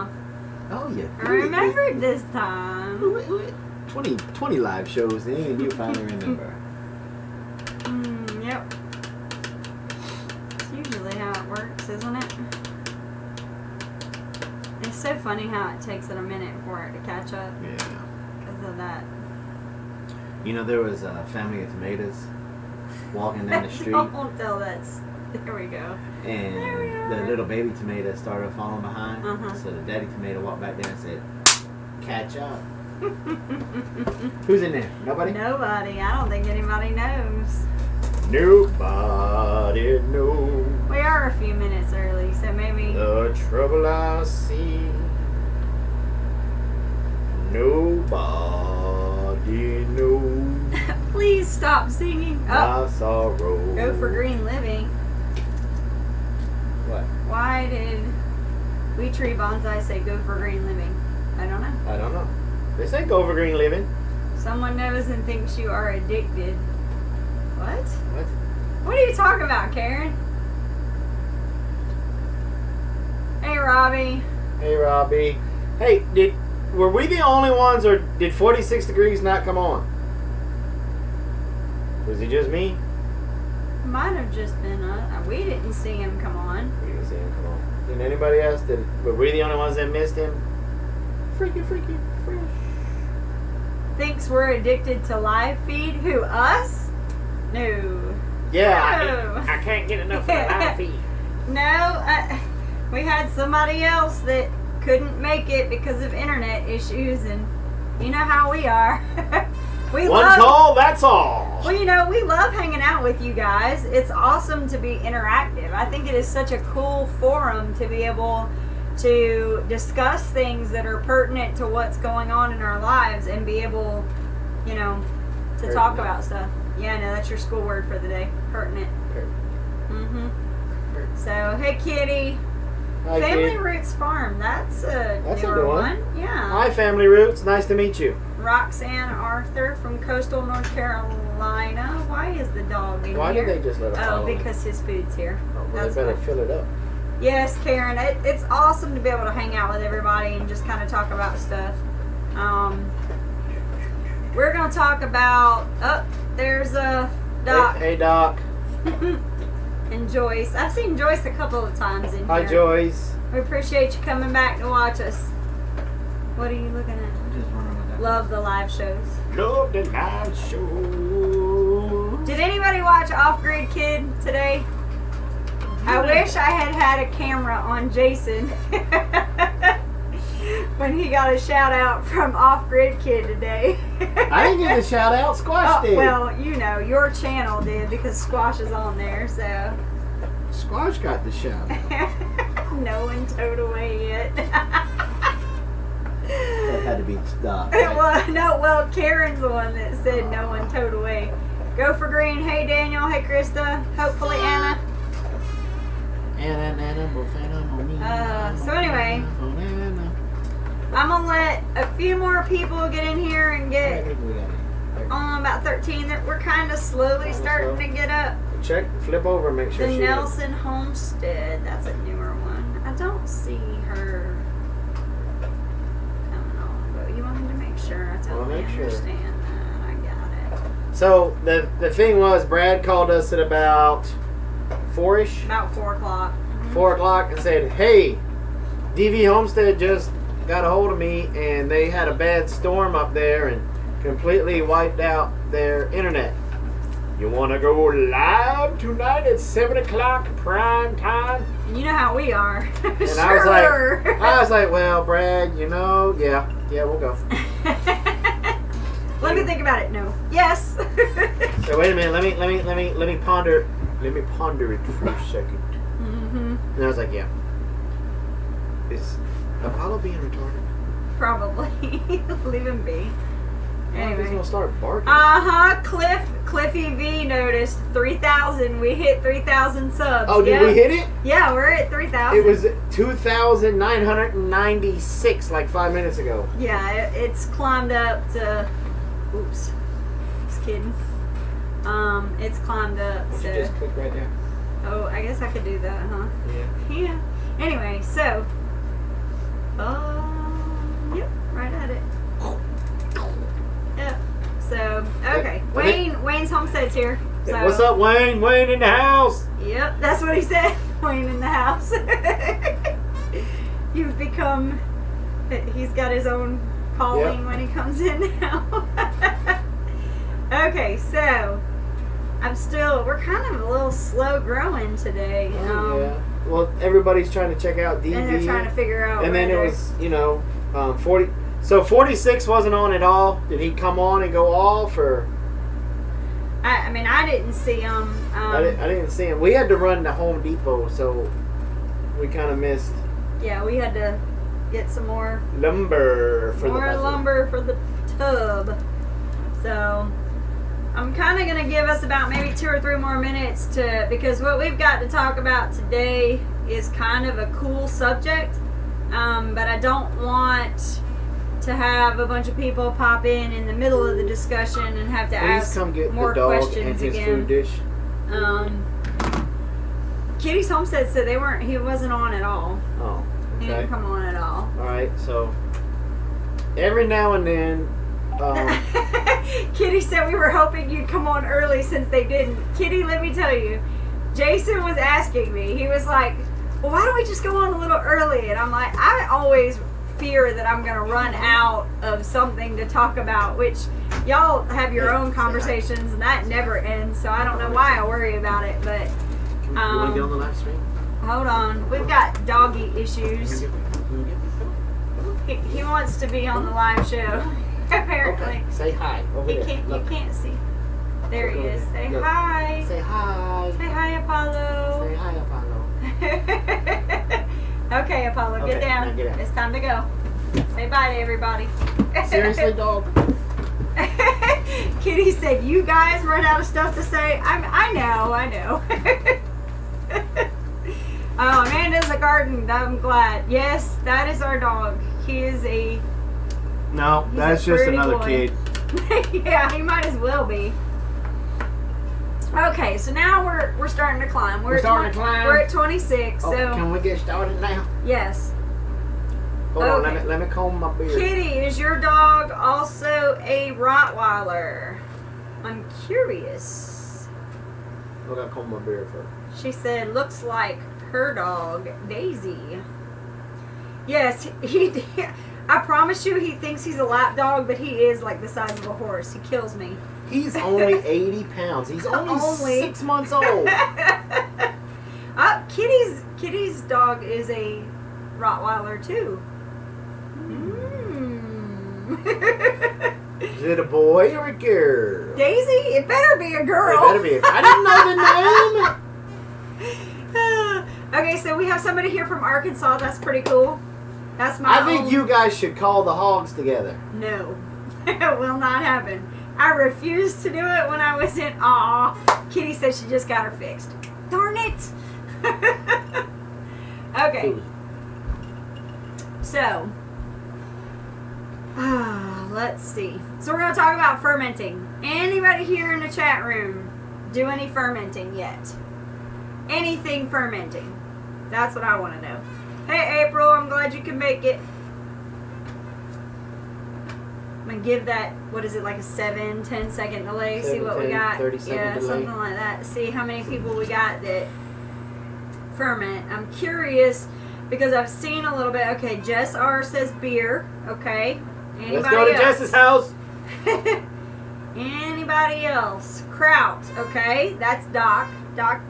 off. Oh, yeah. I remembered this time. 20 live shows, and even you finally remember. Yep. It's usually how it works, isn't it? It's so funny how it takes it a minute for it to catch up. Yeah. Because of that. You know, there was a family of tomatoes walking down the street. Don't tell that. There we go. And the little baby tomato started falling behind. So the daddy tomato walked back there and said, "Catch up." Who's in there? Nobody? Nobody. I don't think anybody knows. Nobody knows. We are a few minutes early, so maybe. The trouble I see. Nobody knows. Please stop singing. My sorrow. Go for green living. What? Why did We Tree Bonsai say go for green living? I don't know. I don't know. They say go for green living. Someone knows and thinks you are addicted. What? What? What are you talking about, Karen? Hey, Robbie. Hey, Robbie. Hey, were we the only ones, or did 46 Degrees not come on? Was it just me? Might have just been we didn't see him come on. We didn't see him come on. Did anybody else? Were we the only ones that missed him? Freaky, fresh. Thinks we're addicted to live feed? Who, us? No. Yeah, No. I can't get enough of the live feed. No, we had somebody else that couldn't make it because of internet issues, and you know how we are. One call, that's all. Well, you know, we love hanging out with you guys. It's awesome to be interactive. I think it is such a cool forum to be able to discuss things that are pertinent to what's going on in our lives and be able, you know, to talk about stuff. Yeah, no, that's your school word for the day. Pertinent. So, hey, Kitty. Hi, Family kid. Roots Farm. That's a That's a newer good one. Yeah. Hi, Family Roots. Nice to meet you. Roxanne Arthur from coastal North Carolina. Why is the dog in Why here? did they just let us follow him? Because his food's here. Oh, well, That's they better why. fill it up. Yes, Karen. It's awesome to be able to hang out with everybody and just kind of talk about stuff. We're going to talk about... Oh, there's a Doc. Hey, Doc. And Joyce. I've seen Joyce a couple of times in here. Hi, Joyce. We appreciate you coming back to watch us. What are you looking at? Just wondering what that Love the live shows. Love the live show. Did anybody watch Off Grid Kid today? I wish I had a camera on Jason when he got a shout out from Off Grid Kid today. I didn't get a shout out. Squash did. Well, you know, your channel did because Squash is on there, so. Squash got the shout out. No one towed away yet. That had to be Doc. Right? Well, Karen's the one that said no one towed away. Go for green. Hey, Daniel. Hey, Krista. Hopefully, Anna. So anyway, I'm going to let a few more people get in here and get on about 13. That we're kind of slowly starting to get up. Check, flip over, make sure The she Nelson Homestead. That's a newer one. I don't see her coming on, but you want me to make sure. I totally understand that. I got it. So the thing was, Brad called us at about 4-ish. About 4 o'clock. 4 o'clock and said, "Hey, DV Homestead just got a hold of me, and they had a bad storm up there and completely wiped out their internet. You want to go live tonight at 7 o'clock prime time?" And you know how we are. And Sure. I was like, well, Brad, you know, yeah, we'll go. Let me think about it. No. Yes. So wait a minute, let me ponder it for a second. And I was like, yeah. Is Apollo being retarded? Probably. Leave him be. Anyway. He's gonna start barking. Cliffy V noticed 3,000. We hit 3,000 subs. Oh, did we hit it? Yeah, we're at 3,000. It was 2,996 like 5 minutes ago. Yeah, it's climbed up to. Oops, just kidding. It's climbed up. Why don't So. you just click right there? Oh, I guess I could do that, huh? Yeah. Yeah. Anyway, so. Oh, gets here. So. What's up, Wayne? Wayne in the house. Yep, that's what he said. Wayne in the house. You've become. He's got his own calling when he comes in now. Okay, so we're kind of a little slow growing today. Yeah. Well, everybody's trying to check out DV. And they're trying to figure out. And then it was, 40. So 46 wasn't on at all. Did he come on and go off, or? I mean, I didn't see him. I didn't see him. We had to run to Home Depot, so we kind of missed. Yeah, we had to get some more lumber for the tub. So I'm kind of going to give us about maybe 2 or 3 more minutes because what we've got to talk about today is kind of a cool subject, but I don't want to have a bunch of people pop in the middle of the discussion and have to ask come get more the dog questions and his again. Food dish. Kitty's Homestead said he wasn't on at all. Oh, okay. He didn't come on at all. All right, so every now and then. Kitty said we were hoping you'd come on early since they didn't. Kitty, let me tell you, Jason was asking me. He was like, well, why don't we just go on a little early? And I'm like, I always fear that I'm going to run out of something to talk about, which y'all have your own conversations and that never ends, so I don't know why I worry about it, but you want to get on the live stream? Hold on, we've got doggy issues. He wants to be on the live show, apparently. Okay. Say hi over there. You can't see. There he is. Say hi. Say hi. Say hi, Apollo. Say hi, Apollo. Okay, Apollo, get down. Get out. It's time to go. Say bye to everybody. Seriously, dog? Kitty said, you guys run out of stuff to say. I know. Oh, Amanda's a garden. I'm glad. Yes, that is our dog. He is No, that's just another kid. Yeah, he might as well be. Okay, so now we're starting to climb. We're starting to climb. We're at 26. So can we get started now? Yes. Hold on, let me comb my beard. Kitty, is your dog also a Rottweiler? I'm curious. I gotta comb my beard first. She said, looks like her dog, Daisy. Yes, I promise you he thinks he's a lap dog, but he is like the size of a horse. He kills me. He's only 80 pounds. He's only 6 months old. Kitty's dog is a Rottweiler too. Is it a boy or a girl? Daisy? It better be a girl. It better be I didn't know the name. Okay, so we have somebody here from Arkansas. That's pretty cool. That's I think you guys should call the hogs together. No. It will not happen. I refused to do it when I was in. Aw. Kitty said she just got her fixed. Darn it. Okay. So, let's see. So we're going to talk about fermenting. Anybody here in the chat room do any fermenting yet? Anything fermenting? That's what I want to know. Hey, April, I'm glad you can make it. I'm going to give that, what is it, like a 7-10 second delay. 7, see what 10, we got. 30 second delay. Something like that. See how many people we got that ferment. I'm curious because I've seen a little bit. Okay, Jess R says beer. Okay. Anybody Let's go to else? Jess's house. Anybody else? Kraut. Okay, that's Doc. Doc.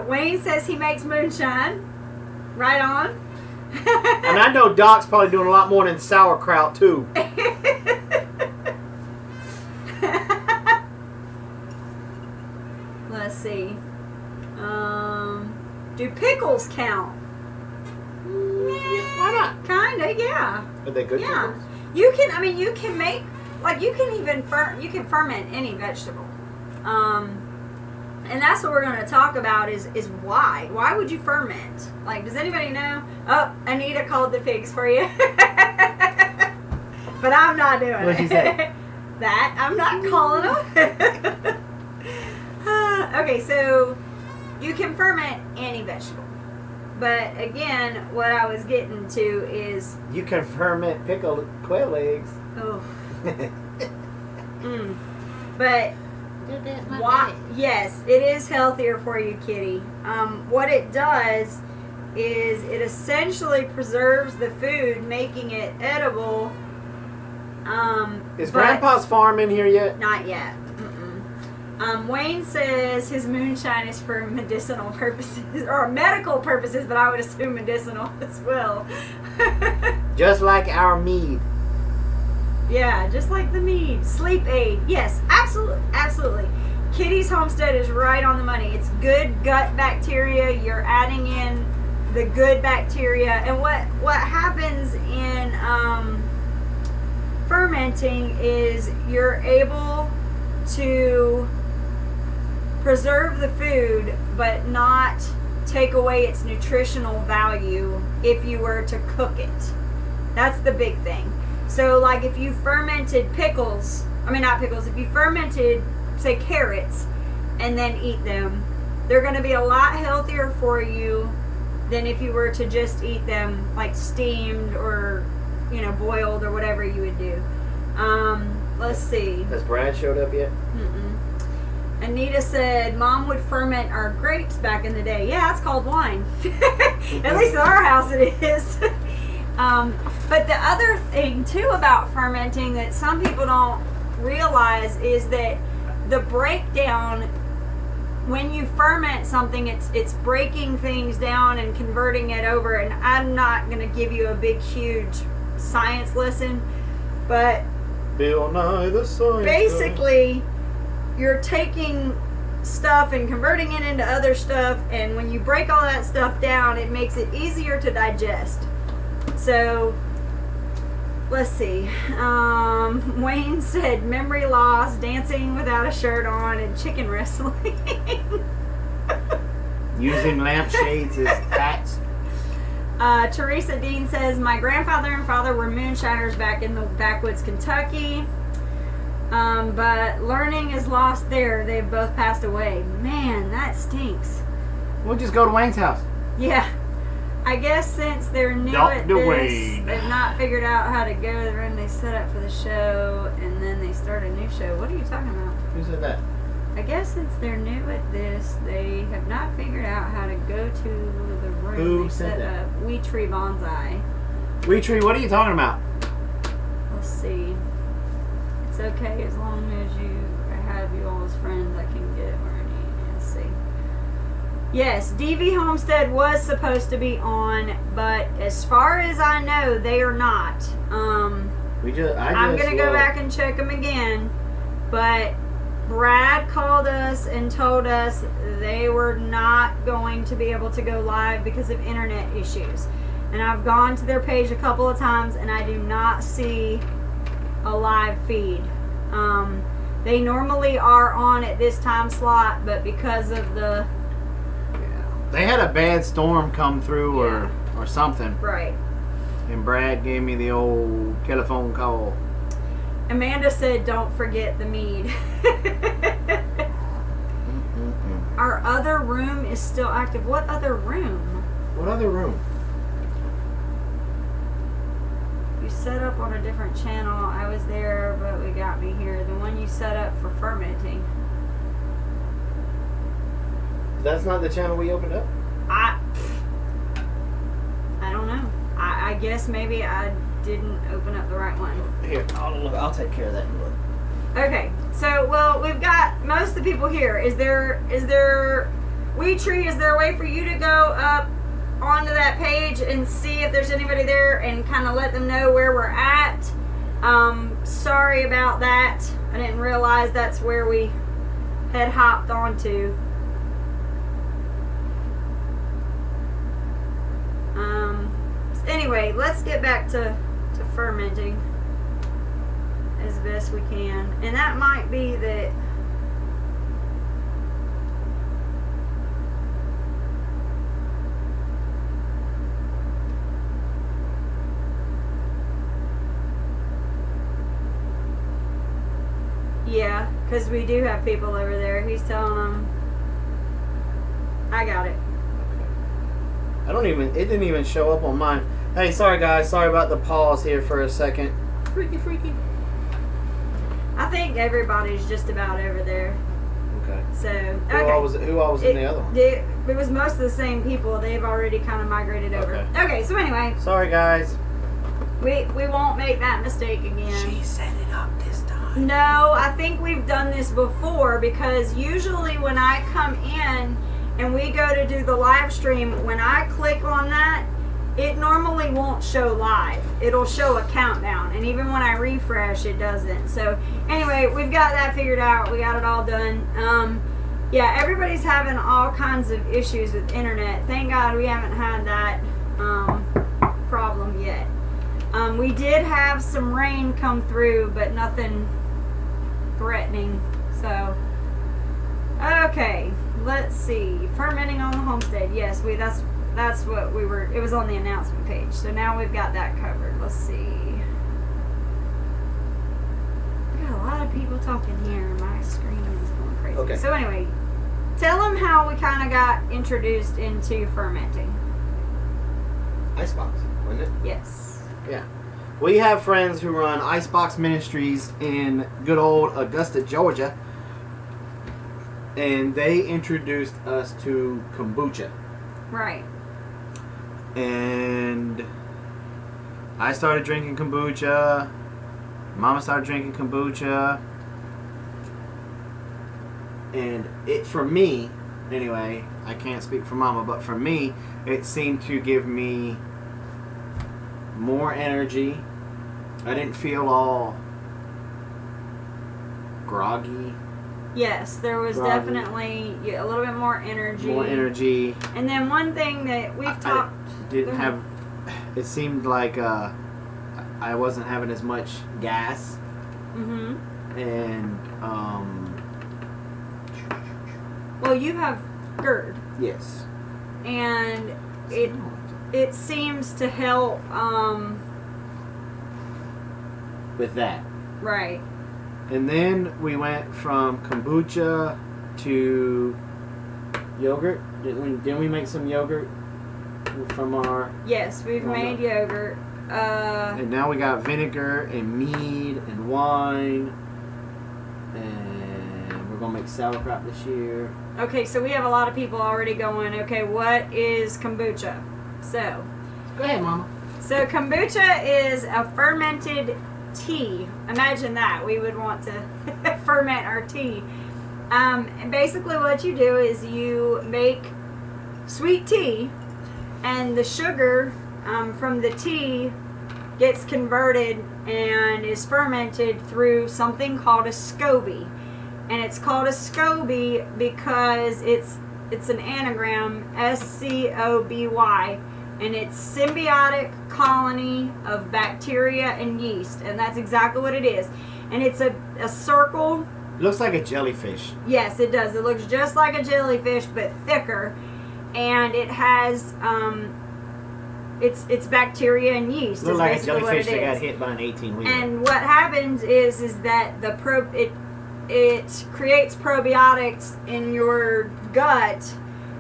Wayne says he makes moonshine. Right on. And I know Doc's probably doing a lot more than sauerkraut too. Let's see. Do pickles count? Why not? Kinda, yeah. Are they good Yeah. pickles? You can. I mean, you can make you can even ferment any vegetable. And that's what we're going to talk about is why. Why would you ferment? Like, does anybody know? Oh, Anita called the pigs for you. But I'm not doing What'd she say? That. I'm not calling them. Okay, so you can ferment any vegetable. But again, what I was getting to is... You can ferment pickled quail eggs. Oh. But Why? Yes, it is healthier for you, kitty. What it does is it essentially preserves the food, making it edible. Is Grandpa's farm in here yet? Not yet. Wayne says his moonshine is for medicinal purposes or medical purposes, but I would assume medicinal as well. Just like our mead. Yeah, just like the mead. Sleep aid. Yes, absolutely. Absolutely. Kitty's Homestead is right on the money. It's good gut bacteria. You're adding in the good bacteria. And what happens in fermenting is you're able to preserve the food but not take away its nutritional value if you were to cook it. That's the big thing. So like if you fermented if you fermented, say, carrots and then eat them, they're going to be a lot healthier for you than if you were to just eat them like steamed or, boiled or whatever you would do. Let's see. Has Brad showed up yet? Anita said, Mom would ferment our grapes back in the day. Yeah, it's called wine. At least in our house it is. But the other thing, too, about fermenting that some people don't realize is that the breakdown, when you ferment something, it's breaking things down and converting it over. And I'm not going to give you a big, huge science lesson, but Bill Nye the Science basically, you're taking stuff and converting it into other stuff, and when you break all that stuff down, it makes it easier to digest. So, let's see. Wayne said memory loss, dancing without a shirt on, and chicken wrestling. Using lampshades as hats. Teresa Dean says, my grandfather and father were moonshiners back in the backwoods Kentucky. But learning is lost there. They've both passed away. Man, that stinks. We'll just go to Wayne's house. Yeah. I guess since they're new at this, they've not figured out how to go to the room they set up for the show, and then they start a new show. What are you talking about? Who said that? I guess since they're new at this, they have not figured out how to go to the room they set up. We Tree Bonsai. We Tree, what are you talking about? Let's see. It's okay as long as I have you all as friends. I can get where I need. Let's see. Yes, DV Homestead was supposed to be on, but as far as I know, they are not. I'm gonna go back and check them again, but Brad called us and told us they were not going to be able to go live because of internet issues. And I've gone to their page a couple of times and I do not see a live feed. They normally are on at this time slot, but because of the... They had a bad storm come through or something. Right. And Brad gave me the old telephone call. Amanda said, don't forget the mead. Our other room is still active. What other room? What other room? You set up on a different channel. I was there, but we got me here. The one you set up for fermenting. That's not the channel we opened up? I don't know. I guess maybe I didn't open up the right one. Here, I'll take care of that. Okay, so we've got most of the people here. Is there We Tree? Is there a way for you to go up onto that page and see if there's anybody there and kind of let them know where we're at? Sorry about that. I didn't realize that's where we had hopped onto. Anyway, let's get back to fermenting as best we can. And that might be that yeah, because we do have people over there. He's telling them. I got it. It didn't even show up on mine. Hey, sorry guys, sorry about the pause here for a second. Freaky. I think everybody's just about over there. Okay. So Who all was in the other one? It was most of the same people. They've already kind of migrated over. Okay. So anyway. Sorry, guys. We won't make that mistake again. She set it up this time. No, I think we've done this before because usually when I come in and we go to do the live stream, when I click on that, it normally won't show live. It'll show a countdown, and even when I refresh, it doesn't. So anyway, we've got that figured out. We got it all done. Yeah, everybody's having all kinds of issues with internet. Thank God we haven't had that problem yet. We did have some rain come through, but nothing threatening. So, okay, let's see. Fermenting on the homestead. Yes, that's what we were. It was on the announcement page. So now we've got that covered. Let's see. We got a lot of people talking here. My screen is going crazy. Okay. So anyway, tell them how we kind of got introduced into fermenting. Icebox, wasn't it? Yes. Yeah. We have friends who run Icebox Ministries in good old Augusta, Georgia. And they introduced us to kombucha. Right. And I started drinking kombucha. Mama started drinking kombucha. And it, for me, anyway, I can't speak for Mama, but for me, it seemed to give me more energy. I didn't feel all groggy. Yes, there was definitely a little bit more energy. More energy. And then one thing that we've talked... Didn't have... It seemed like I wasn't having as much gas. Mm-hmm. And, well, you have GERD. yes. And it seems to help, with that. right. And then we went from kombucha to yogurt. Didn't we make some yogurt from our... Yes, we've made yogurt. And now we got vinegar and mead and wine. And we're going to make sauerkraut this year. Okay, so we have a lot of people already going, okay, what is kombucha? So, Go ahead, Mama. So kombucha is a fermented tea. Imagine that. We would want to ferment our tea. And basically what you do is you make sweet tea, and the sugar from the tea gets converted and is fermented through something called a Scobie. And it's called a Scobie because it's an anagram, Scobby. And it's symbiotic colony of bacteria and yeast, and that's exactly what it is. And it's a circle. It looks like a jellyfish. Yes, it does. It looks just like a jellyfish, but thicker. And it has it's bacteria and yeast. It looks like a jellyfish that got hit by an 18-wheeler. And what happens is that it creates probiotics in your gut.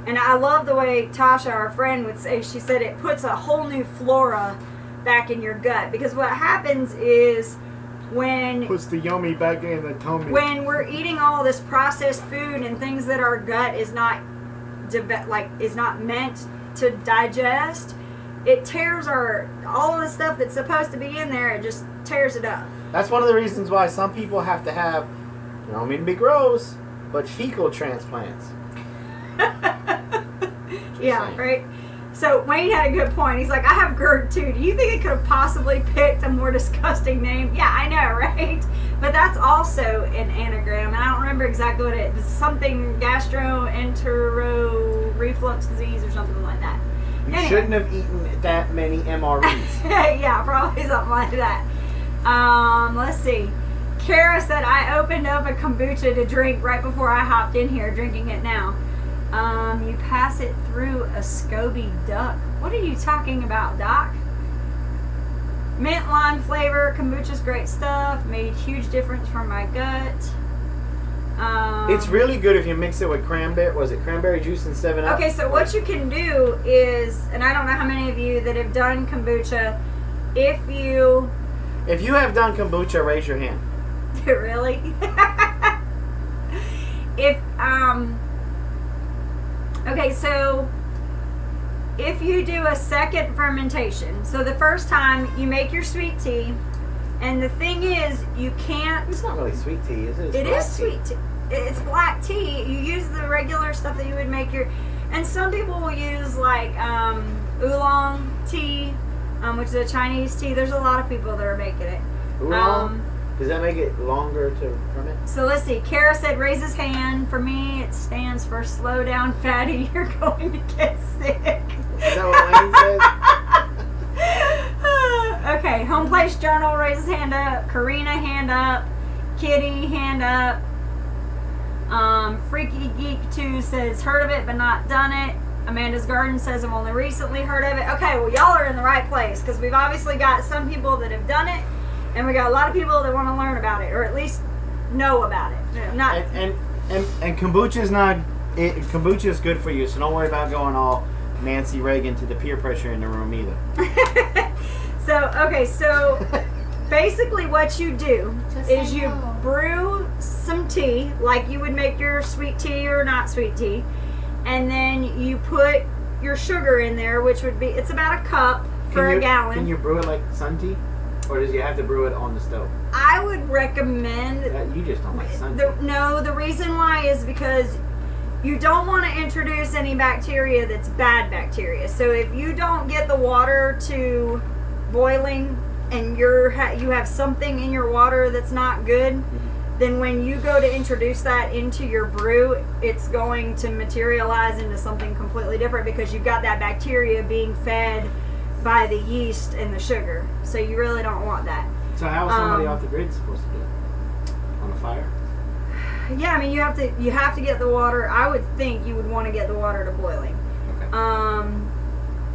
And I love the way Tasha, our friend, would say, she said it puts a whole new flora back in your gut. Because what happens is when... Puts the yummy back in the tummy. When we're eating all this processed food and things that our gut is not meant to digest, it tears all of the stuff that's supposed to be in there, it just tears it up. That's one of the reasons why some people have to have, I don't mean to be gross, but fecal transplants. Yeah, saying. right? So Wayne had a good point. He's like, I have GERD too. Do you think it could have possibly picked a more disgusting name? Yeah, I know, right? But that's also an anagram, and I don't remember exactly what it is. Something gastroenteroless reflux disease or something like that. You shouldn't have eaten that many MREs. Yeah, probably something like that. Let's see. Kara said, I opened up a kombucha to drink right before I hopped in here, drinking it now. You pass it through a Scoby duck. What are you talking about, Doc? Mint lime flavor. Kombucha's great stuff. Made huge difference for my gut. It's really good if you mix it with cranberry juice and 7-Up? Okay, so what you can do is, and I don't know how many of you that have done kombucha, if you have done kombucha, raise your hand. really? if okay, so if you do a second fermentation, so the first time you make your sweet tea, and the thing is, you can't. It's not really sweet tea, is it? It is sweet tea. It's black tea. You use the regular stuff that you would make your. And some people will use like oolong tea, which is a Chinese tea. There's a lot of people that are making it. Oolong? Does that make it longer to ferment? So let's see. Kara said, raise his hand. For me, it stands for slow down, fatty. You're going to get sick. Is that what Wayne said? Okay. Home Place Journal, raise his hand up. Karina, hand up. Kitty, hand up. Freaky Geek 2 says, heard of it but not done it. Amanda's Garden says, I've only recently heard of it. Okay, well, y'all are in the right place because we've obviously got some people that have done it, and we got a lot of people that want to learn about it, or at least know about it. Not and kombucha is not. Kombucha is good for you, so don't worry about going all Nancy Reagan to the peer pressure in the room either. So basically what you do is you brew some tea, like you would make your sweet tea or not sweet tea, and then you put your sugar in there, which would be, it's about a cup for a gallon. Can you brew it like sun tea? Or does you have to brew it on the stove? I would recommend... You just don't like sun tea. No, the reason why is because you don't want to introduce any bacteria that's bad bacteria. So if you don't get the water to boiling and you have something in your water that's not good, then when you go to introduce that into your brew, it's going to materialize into something completely different because you've got that bacteria being fed by the yeast and the sugar. So you really don't want that. So how is somebody off the grid supposed to do it? On a fire? Yeah, I mean you have to get the water. I would think you would want to get the water to boiling. Okay.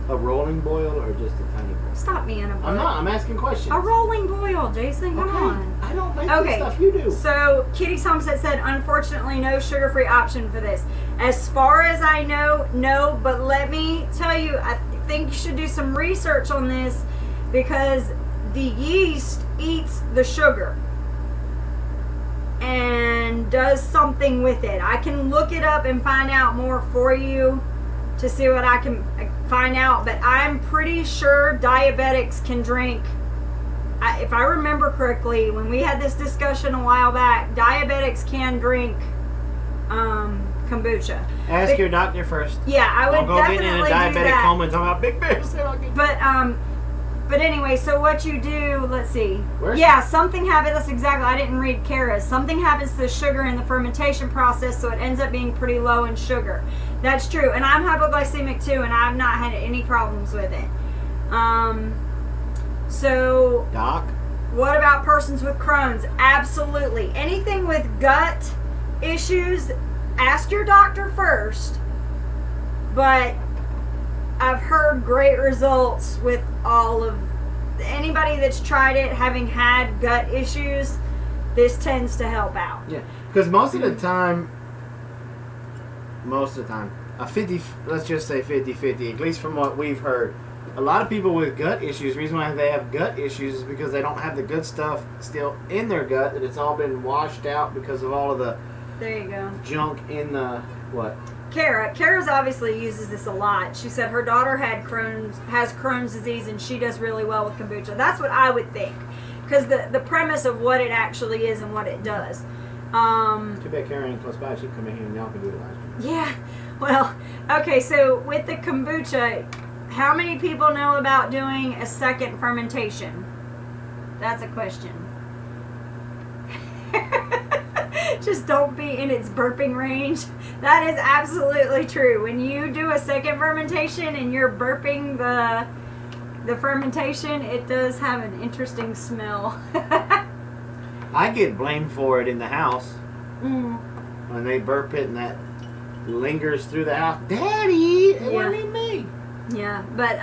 A rolling boil or just a tiny boil? Stop being a boil. I'm not. I'm asking questions. A rolling boil, Jason. Come on. I don't make this stuff. You do. So Kitty Thompson said, unfortunately, no sugar-free option for this. As far as I know, no. But let me tell you, I think you should do some research on this because the yeast eats the sugar and does something with it. I can look it up and find out more for you to see what I can find out, but I'm pretty sure diabetics can drink. If I remember correctly, when we had this discussion a while back, diabetics can drink kombucha. Ask your doctor first. Yeah, I would definitely do that. Don't go getting in a diabetic coma and talk about Big Bear. But anyway, so what you do, let's see. Something happens, that's exactly, I didn't read Kara's. Something happens to the sugar in the fermentation process, so it ends up being pretty low in sugar. That's true. And I'm hypoglycemic too, and I've not had any problems with it. So, Doc? What about persons with Crohn's? Absolutely. Anything with gut issues, ask your doctor first. But I've heard great results with all of anybody that's tried it having had gut issues. This tends to help out. Yeah, because most of the time, a 50, let's just say 50-50, at least from what we've heard, a lot of people with gut issues, the reason why they have gut issues is because they don't have the good stuff still in their gut, that it's all been washed out because of all of the junk in the, what? Kara's obviously uses this a lot. She said her daughter has Crohn's disease and she does really well with kombucha. That's what I would think, because the premise of what it actually is and what it does. Too bad Kara ain't close by. She'd come in here and y'all can do the live stream. Yeah. Well, okay, so with the kombucha, how many people know about doing a second fermentation? That's a question. Just don't be in its burping range. That is absolutely true. When you do a second fermentation and you're burping the fermentation, it does have an interesting smell. I get blamed for it in the house. When they burp it and that lingers through the house. Daddy, it wasn't even me. Yeah, but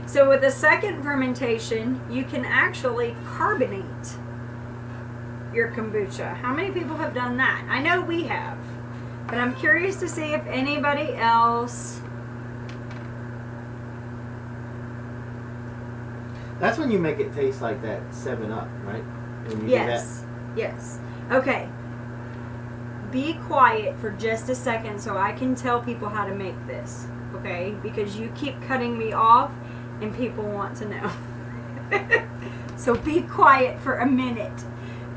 so with the second fermentation, you can actually carbonate your kombucha. How many people have done that? I know we have, but I'm curious to see if anybody else. That's when you make it taste like that 7-Up, right? When you do that. Yes. Okay. be quiet for just a second so I can tell people how to make this, okay? Because you keep cutting me off and people want to know. So be quiet for a minute.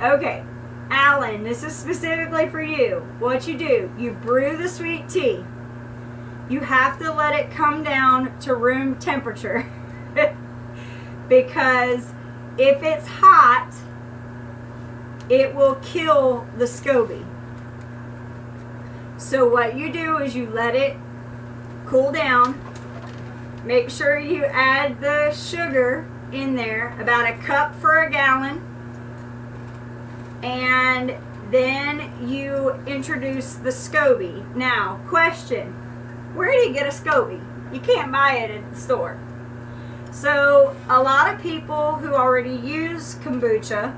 Okay, Alan, this is specifically for you. What you do, you brew the sweet tea. You have to let it come down to room temperature. Because if it's hot, it will kill the Scobie. So what you do is you let it cool down. Make sure you add the sugar in there, about a cup for a gallon. And then you introduce the Scobie. Now, question, where do you get a Scobie? You can't buy it at the store. So a lot of people who already use kombucha,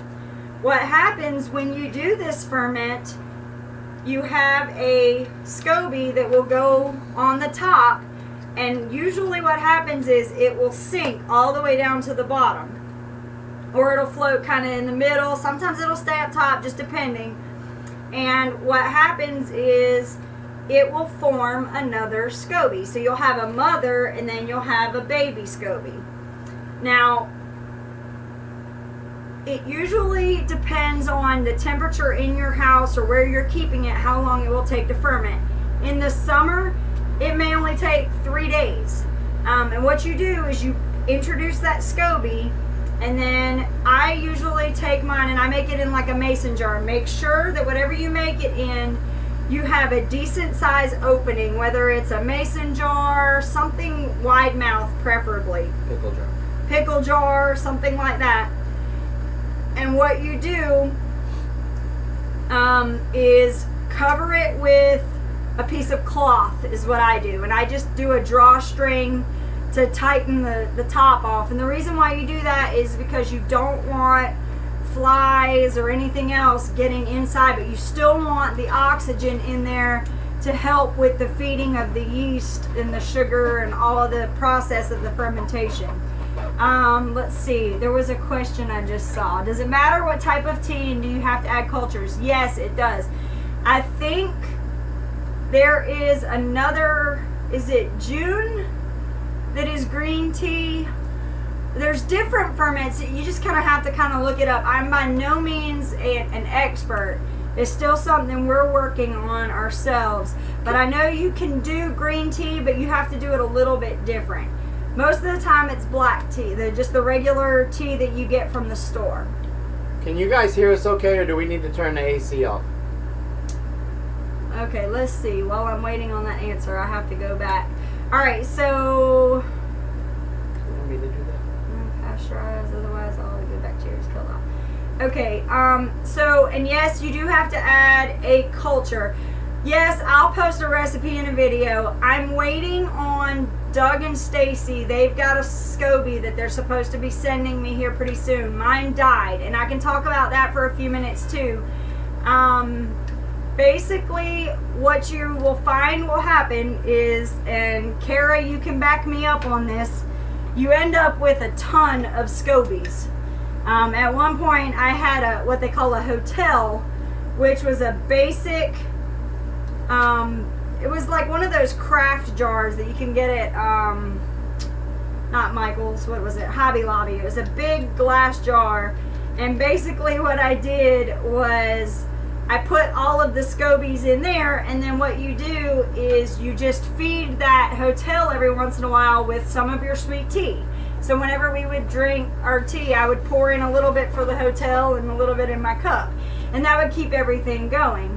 what happens when you do this ferment, you have a Scobie that will go on the top, and usually what happens is it will sink all the way down to the bottom, or it'll float kind of in the middle. Sometimes it'll stay up top, just depending. And what happens is it will form another Scobie. So you'll have a mother and then you'll have a baby Scobie. Now, it usually depends on the temperature in your house or where you're keeping it, how long it will take to ferment. In the summer, it may only take 3 days. And what you do is you introduce that Scobie, and then I usually take mine and I make it in like a mason jar. Make sure that whatever you make it in, you have a decent size opening, whether it's a mason jar, something wide mouth preferably. Pickle jar, something like that. And what you do is cover it with a piece of cloth is what I do. And I just do a drawstring to tighten the top off. And the reason why you do that is because you don't want flies or anything else getting inside, but you still want the oxygen in there to help with the feeding of the yeast and the sugar and all of the process of the fermentation. Let's see, there was a question I just saw. Does it matter what type of tea and do you have to add cultures? Yes, it does. I think there is another, is it June, that is green tea? There's different ferments. You just kind of have to kind of look it up. I'm by no means an expert. It's still something we're working on ourselves. But I know you can do green tea, but you have to do it a little bit different. Most of the time it's black tea, just the regular tea that you get from the store. Can you guys hear us okay, or do we need to turn the AC off? Okay, let's see. While I'm waiting on that answer, I have to go back. Alright, so... You want me to do that? Pasteurize, otherwise all the good bacteria is killed off. Okay, so, and yes, you do have to add a culture. Yes, I'll post a recipe in a video. I'm waiting on Doug and Stacy. They've got a Scobie that they're supposed to be sending me here pretty soon. Mine died, and I can talk about that for a few minutes too. Basically, what you will find will happen is, and Kara, you can back me up on this, you end up with a ton of Scobies. At one point, I had what they call a hotel, which was a basic... it was like one of those craft jars that you can get at, not Michael's, what was it, Hobby Lobby. It was a big glass jar, and basically what I did was I put all of the Scobies in there, and then what you do is you just feed that hotel every once in a while with some of your sweet tea. So whenever we would drink our tea, I would pour in a little bit for the hotel and a little bit in my cup, and that would keep everything going.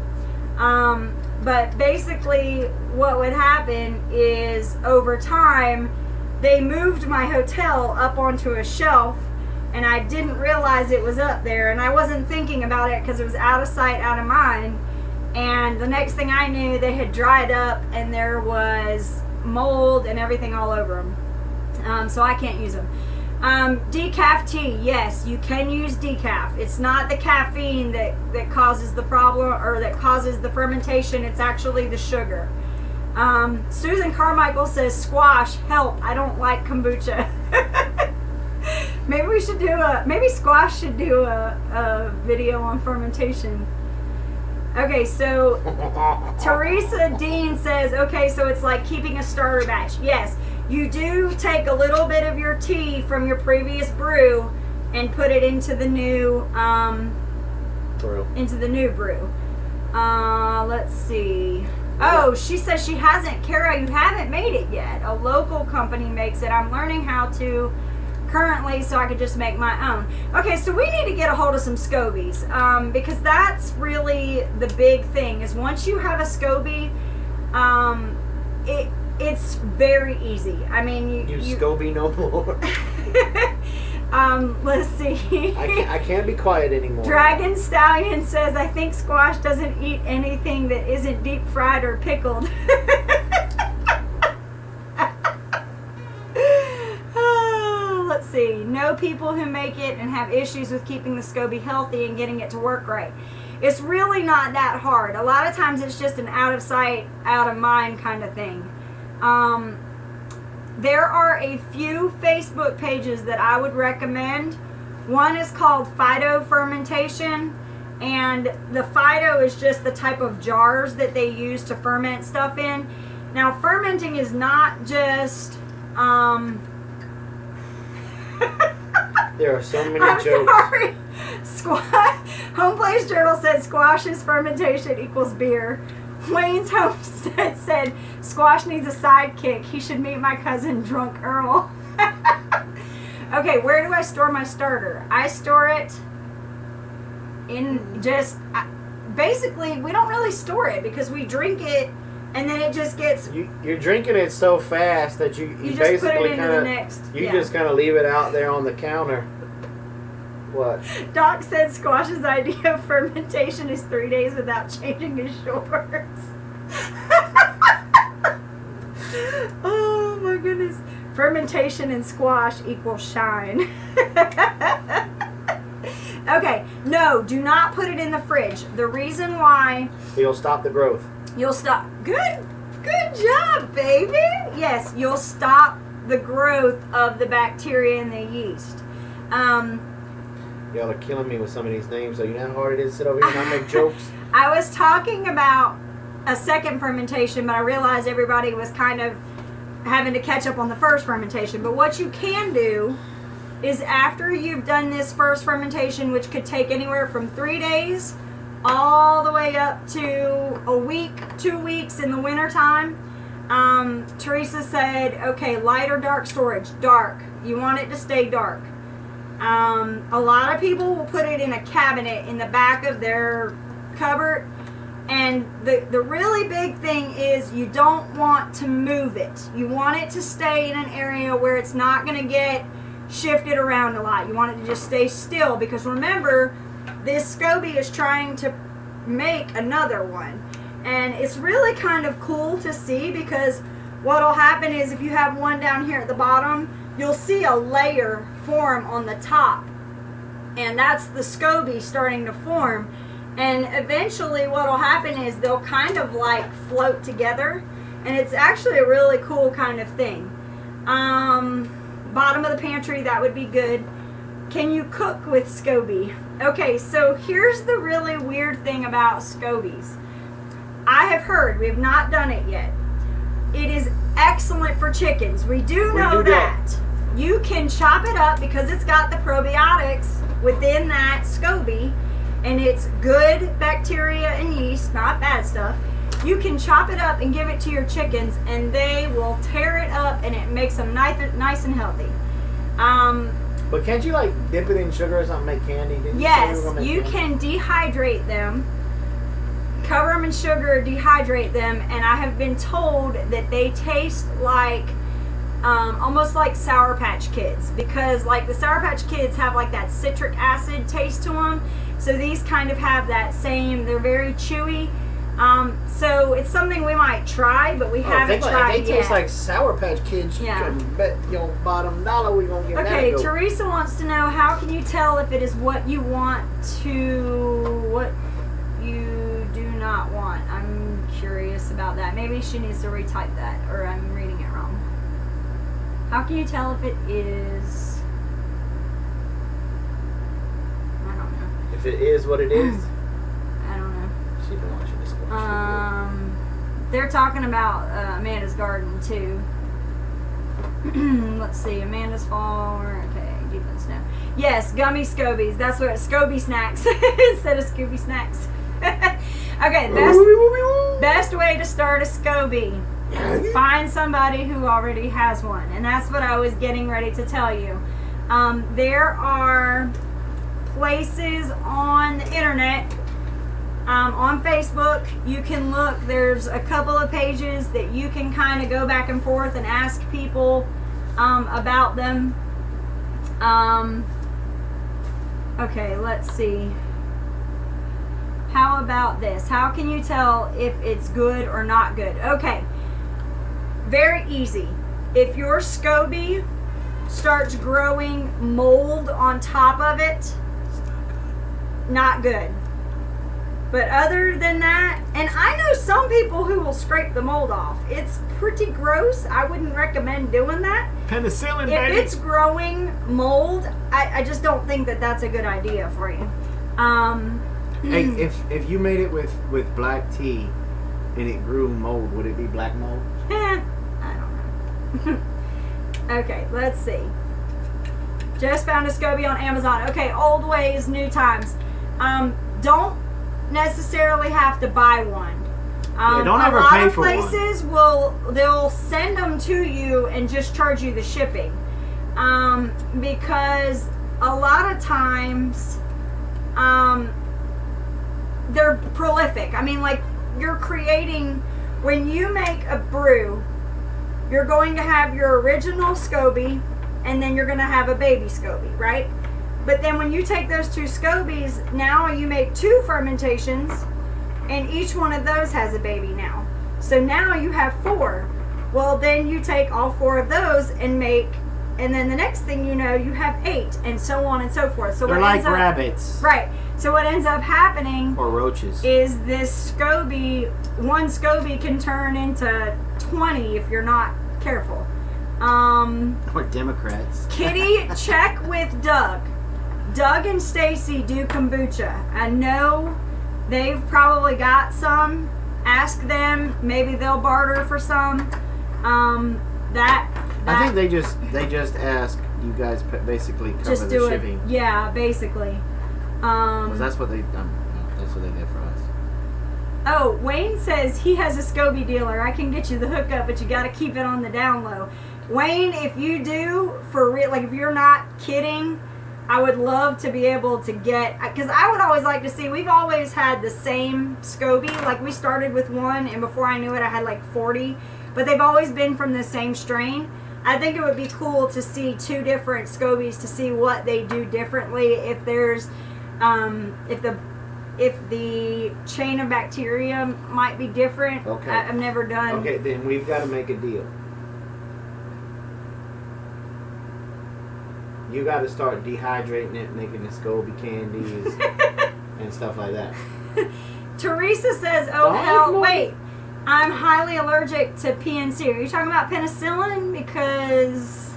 But basically what would happen is over time they moved my hotel up onto a shelf, and I didn't realize it was up there, and I wasn't thinking about it because it was out of sight, out of mind. And the next thing I knew, they had dried up and there was mold and everything all over them. So I can't use them. Decaf tea, yes, you can use decaf. It's not the caffeine that causes the problem or that causes the fermentation. It's actually the sugar. Susan Carmichael says, squash, help, I don't like kombucha. Maybe we should do maybe Squash should do a video on fermentation. Okay, so Teresa Dean says, okay, so it's like keeping a starter batch. Yes, you do take a little bit of your tea from your previous brew and put it into the new brew. Let's see. Oh, she says she hasn't. Kara, you haven't made it yet. A local company makes it. I'm learning how to currently, so I could just make my own. Okay, so we need to get a hold of some Scobies, because that's really the big thing. Is once you have a Scobie, it's very easy. I mean, you Scobie no more. Let's see. I can't be quiet anymore. Dragon Stallion says, I think squash doesn't eat anything that isn't deep fried or pickled. Let's see. Know people who make it and have issues with keeping the Scobie healthy and getting it to work right. It's really not that hard. A lot of times it's just an out of sight, out of mind kind of thing. There are a few Facebook pages that I would recommend. One is called Phyto Fermentation, and the Phyto is just the type of jars that they use to ferment stuff in. Now, fermenting is not just there are so many I'm jokes. Sorry. Home Place Journal said squash's fermentation equals beer. Wayne's Homestead said squash needs a sidekick. He should meet my cousin Drunk Earl. Okay, where do I store my starter? I store it in basically, we don't really store it because we drink it and then it just gets... You're drinking it so fast that you just basically put it into the next... just kind of leave it out there on the counter. What? Doc said Squash's idea of fermentation is 3 days without changing his shorts. Oh my goodness. Fermentation and squash equals shine. Okay, no, do not put it in the fridge. The reason why... You'll stop the growth. You'll stop. Good job, baby. Yes, you'll stop the growth of the bacteria and the yeast. Y'all are killing me with some of these names, so you know how hard it is to sit over here and not make jokes? I was talking about a second fermentation, but I realized everybody was kind of having to catch up on the first fermentation. But what you can do is after you've done this first fermentation, which could take anywhere from 3 days all the way up to a week, 2 weeks in the wintertime. Teresa said, okay, light or dark storage? Dark. You want it to stay dark. A lot of people will put it in a cabinet in the back of their cupboard, and the really big thing is you don't want to move it. You want it to stay in an area where it's not going to get shifted around a lot. You want it to just stay still, because remember, this Scobie is trying to make another one, and it's really kind of cool to see, because what'll happen is if you have one down here at the bottom, you'll see a layer form on the top, and that's the Scobie starting to form. And eventually what'll happen is they'll kind of like float together, and it's actually a really cool kind of thing. Bottom of the pantry, that would be good. Can you cook with Scobie? Okay, so here's the really weird thing about Scobies. I have heard, we have not done it yet, it is excellent for chickens. We do know that. You can chop it up because it's got the probiotics within that Scobie, and it's good bacteria and yeast, not bad stuff. You can chop it up and give it to your chickens, and they will tear it up, and it makes them nice and healthy. But can't you like dip it in sugar or something, make candy? Yes, you can dehydrate them, cover them in sugar, dehydrate them, and I have been told that they taste like almost like Sour Patch Kids, because like the Sour Patch Kids have like that citric acid taste to them, so these kind of have that same, they're very chewy. So it's something we might try, but we haven't tried yet. They taste like Sour Patch Kids. Yeah. You can bet your bottom dollar we gonna get Okay, that. Teresa wants to know, how can you tell if it is what you want to, what you do not want? I'm curious about that. Maybe she needs to retype that, or I'm reading it wrong. How can you tell if it is, I don't know. If it is what it is. I don't know. She don't They're talking about Amanda's garden too. Let's see, Amanda's fall. Okay, deep in the snow. Yes, gummy Scobies. That's what Scobie snacks instead of Scooby snacks. Okay, best way to start a Scobie. Find somebody who already has one, and that's what I was getting ready to tell you. There are places on the internet, on Facebook. You can look. There's a couple of pages that you can kind of go back and forth and ask people about them. Okay, let's see. How about this? How can you tell if it's good or not good? Okay, very easy. If your Scobie starts growing mold on top of it, not good. But other than that, and I know some people who will scrape the mold off. It's pretty gross. I wouldn't recommend doing that. Penicillin, If baby. it's growing mold, I just don't think that that's a good idea for you. Hey, if you made it with black tea and it grew mold, would it be black mold? I don't know. Okay, let's see. Just found a Scobie on Amazon. Okay, old ways, new times. Don't necessarily have to buy one. Don't ever pay for one. A lot of places they'll send them to you and just charge you the shipping. Because a lot of times they're prolific. I mean, like, you're creating, when you make a brew, you're going to have your original Scobie, and then you're going to have a baby Scobie, right? But then when you take those two Scobies, now you make 2 fermentations, and each one of those has a baby now. So now you have 4. Well, then you take all 4 of those and then the next thing you know, you have 8, and so on and so forth. So they're like rabbits. Right. So what ends up happening, or roaches, is this Scobie, one Scobie can turn into 20 if you're not careful. Or Democrats. Kitty, check with Doug. Doug and Stacy do kombucha. I know they've probably got some. Ask them. Maybe they'll barter for some. I think they just ask you guys basically cover just the do shipping. it. Yeah, basically. 'Cause that's what they did for us. Oh, Wayne says he has a Scobie dealer. I can get you the hookup, but you got to keep it on the down low. Wayne, if you do, for real, like if you're not kidding, I would love to be able to get, because I would always like to see, we've always had the same Scobie. Like, we started with one, and before I knew it, I had like 40, but they've always been from the same strain. I think it would be cool to see 2 different Scobies to see what they do differently. If there's, if the chain of bacteria might be different. Okay. I've never done. Okay, then we've got to make a deal. You got to start dehydrating it, making the Scobie candies and stuff like that. Teresa says, "Oh hell, wait! I'm highly allergic to PNC. Are you talking about penicillin? Because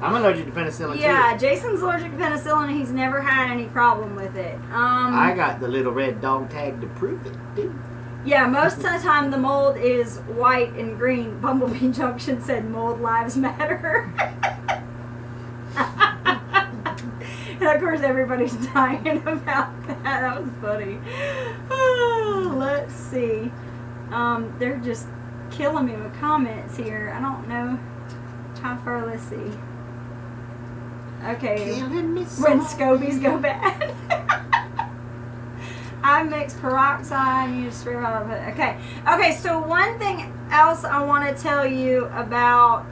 I'm allergic to penicillin too. yeah, Jason's allergic to penicillin. And he's never had any problem with it. I got the little red dog tag to prove it, dude. Yeah, most of the time the mold is white and green. Bumblebee Junction said mold lives matter." And of course everybody's dying about that. That was funny. Oh, let's see. They're just killing me with comments here. I don't know how far. Let's see. Okay. When Scobies go bad. I mix peroxide. You just spray all of it. Okay. Okay. So one thing else I want to tell you about.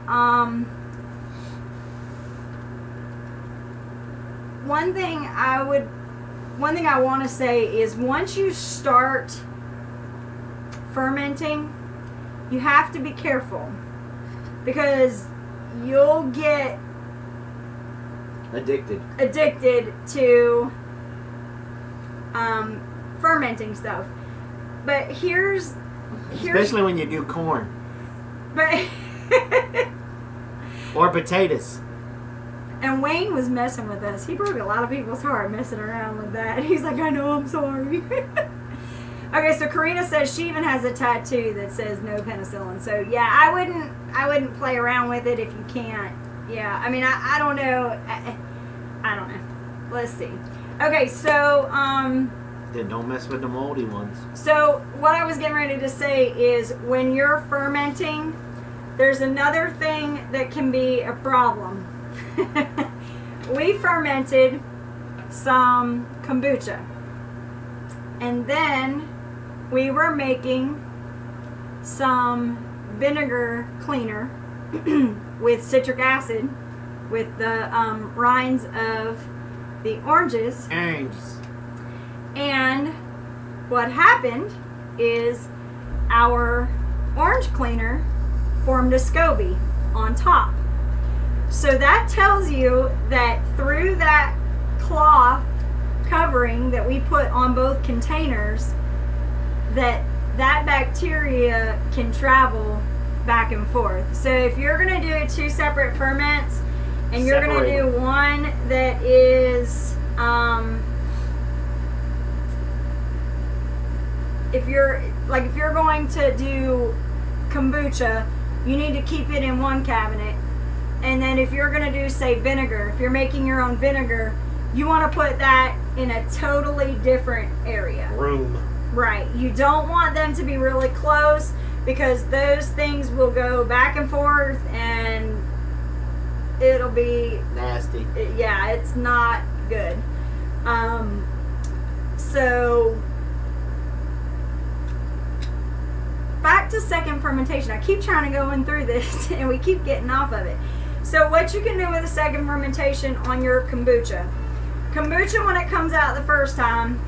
One thing I want to say is, once you start fermenting, you have to be careful, because you'll get addicted to fermenting stuff. But here's especially when you do corn. But or potatoes. And Wayne was messing with us. He broke a lot of people's heart messing around with that. He's like, "I know, I'm sorry." Okay, so Karina says she even has a tattoo that says no penicillin. So yeah, I wouldn't play around with it if you can't. Yeah, I mean, I don't know. I don't know. Let's see. Okay, so Then don't mess with the moldy ones. So what I was getting ready to say is when you're fermenting, there's another thing that can be a problem. We fermented some kombucha, and then we were making some vinegar cleaner with citric acid with the rinds of the oranges. And what happened is our orange cleaner formed a Scobie on top. So that tells you that through that cloth covering that we put on both containers, that bacteria can travel back and forth. So if you're going to do 2 separate ferments and you're going to do one that is if you're going to do kombucha, you need to keep it in one cabinet. And then if you're going to do, say, vinegar, if you're making your own vinegar, you want to put that in a totally different area. Room. Right. You don't want them to be really close because those things will go back and forth and it'll be nasty. Yeah, it's not good. So back to second fermentation. I keep trying to go in through this and we keep getting off of it. So what you can do with a second fermentation on your kombucha. Kombucha, when it comes out the first time,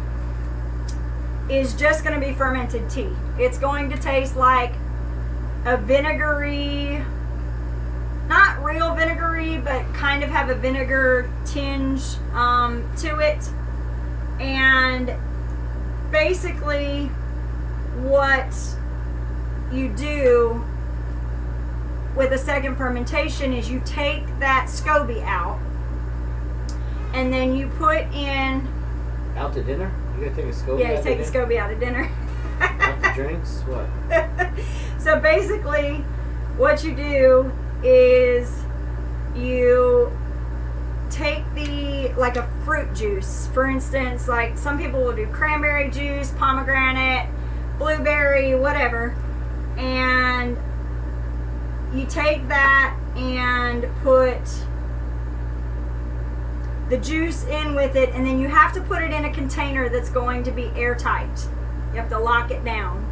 is just going to be fermented tea. It's going to taste like a vinegary, not real vinegary, but kind of have a vinegar tinge to it. And basically what you do with a second fermentation is you take that Scobie out and then you put in... Out to dinner? You gotta take a Scobie Yeah, you take the Scobie out to dinner. Out to drinks? What? So basically what you do is you take like a fruit juice. For instance, like some people will do cranberry juice, pomegranate, blueberry, whatever. And you take that and put the juice in with it, and then you have to put it in a container that's going to be airtight. You have to lock it down.